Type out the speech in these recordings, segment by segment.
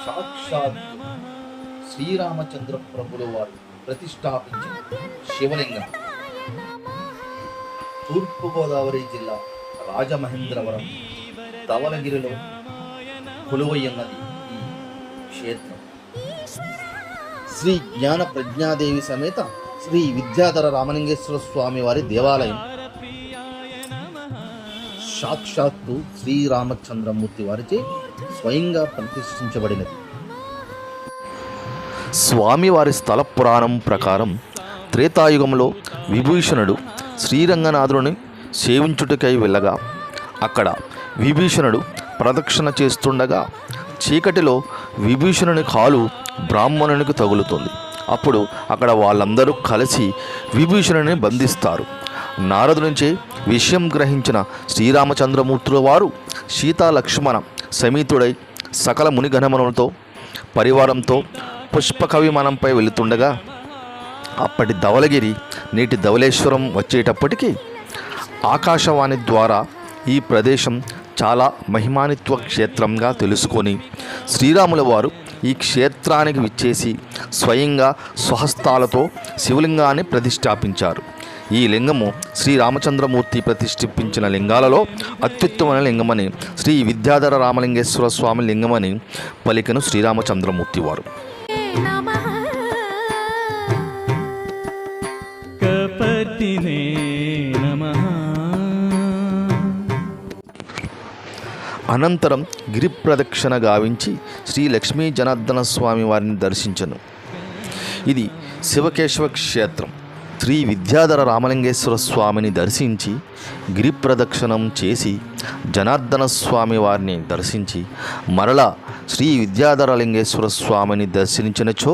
సాక్షాత్ శ్రీరామచంద్ర ప్రభుల వారు ప్రతిష్టాపించిన శివలింగం తూర్పుగోదావరి జిల్లా రాజమహేంద్రవరం ధవళగిరిలో కొలువయ్యున్నది ఈ క్షేత్రం. శ్రీ జ్ఞాన ప్రజ్ఞాదేవి సమేత శ్రీ విద్యాధర రామలింగేశ్వర స్వామి వారి దేవాలయం సాక్షాత్తు శ్రీరామచంద్రమూర్తి వారిచే స్వయంగా ప్రతిష్ఠించబడినది. స్వామివారి స్థల పురాణం ప్రకారం త్రేతాయుగంలో విభీషణుడు శ్రీరంగనాథుని సేవించుటకై వెళ్ళగా అక్కడ విభీషణుడు ప్రదక్షిణ చేస్తుండగా చీకటిలో విభీషణుని కాలు బ్రాహ్మణునికి తగులుతుంది. అప్పుడు అక్కడ వాళ్ళందరూ కలిసి విభీషణుని బంధిస్తారు. నారదు నుంచే విషయం గ్రహించిన శ్రీరామచంద్రమూర్తుల వారు సీతా లక్ష్మణ సమేతుడై సకల మునిగణములతో పరివారంతో పుష్పక విమానంపై వెళుతుండగా అప్పటి ధవళగిరి నేటి ధవళేశ్వరం వచ్చేటప్పటికీ ఆకాశవాణి ద్వారా ఈ ప్రదేశం చాలా మహిమానిత్వ క్షేత్రంగా తెలుసుకొని శ్రీరాముల వారు ఈ క్షేత్రానికి విచ్చేసి స్వయంగా స్వహస్తాలతో శివలింగాన్ని ప్రతిష్టాపించారు. ఈ లింగము శ్రీరామచంద్రమూర్తి ప్రతిష్ఠించిన లింగాలలో అత్యుత్తమైన లింగమని శ్రీ విద్యాధర రామలింగేశ్వర స్వామి లింగమని పలికెను శ్రీరామచంద్రమూర్తి వారు. అనంతరం గిరి ప్రదక్షిణ గావించి శ్రీ లక్ష్మీ జనార్దన స్వామి వారిని దర్శించను. ఇది శివకేశవ క్షేత్రం. శ్రీ విద్యాధర రామలింగేశ్వర స్వామిని దర్శించి గిరి ప్రదక్షిణం చేసి జనార్దన స్వామి వారిని దర్శించి మరలా శ్రీ విద్యాధర లింగేశ్వర స్వామిని దర్శించినచో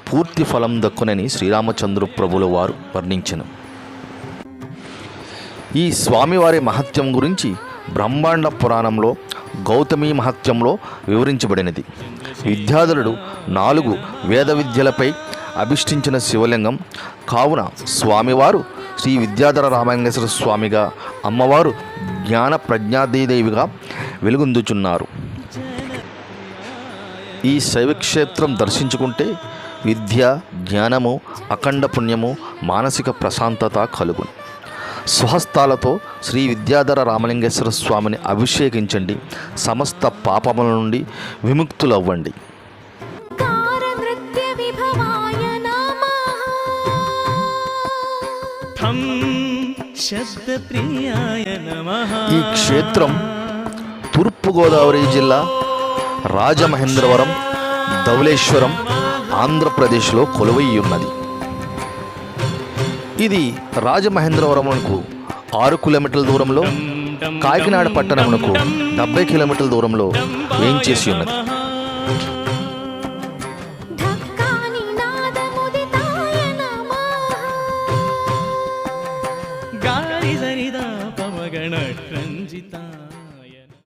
పూర్తి ఫలం దక్కునని శ్రీరామచంద్ర ప్రభుల వారు వర్ణించెను. ఈ స్వామివారి మహత్యం గురించి బ్రహ్మాండ పురాణంలో గౌతమి మహత్యంలో వివరించబడినది. విద్యాధరుడు 4 వేద విద్యలపై అభిష్ఠించిన శివలింగం కావున స్వామివారు శ్రీ విద్యాధర రామలింగేశ్వర స్వామిగా, అమ్మవారు జ్ఞాన ప్రజ్ఞాదేవిగా వెలుగొందుచున్నారు. ఈ శైవక్షేత్రం దర్శించుకుంటే విద్య, జ్ఞానము, అఖండ పుణ్యము, మానసిక ప్రశాంతత కలుగును. స్వహస్తాలతో శ్రీ విద్యాధర రామలింగేశ్వర స్వామిని అభిషేకించండి. సమస్త పాపముల నుండి విముక్తులవ్వండి. ఈ క్షేత్రం తూర్పుగోదావరి జిల్లా రాజమహేంద్రవరం ధవళేశ్వరం ఆంధ్రప్రదేశ్లో కొలువై ఉన్నది. ఇది రాజమహేంద్రవరమునకు 6 కిలోమీటర్ల దూరంలో, కాకినాడ పట్టణమునకు 70 కిలోమీటర్ల దూరంలో వేయించేసి ఉన్నది.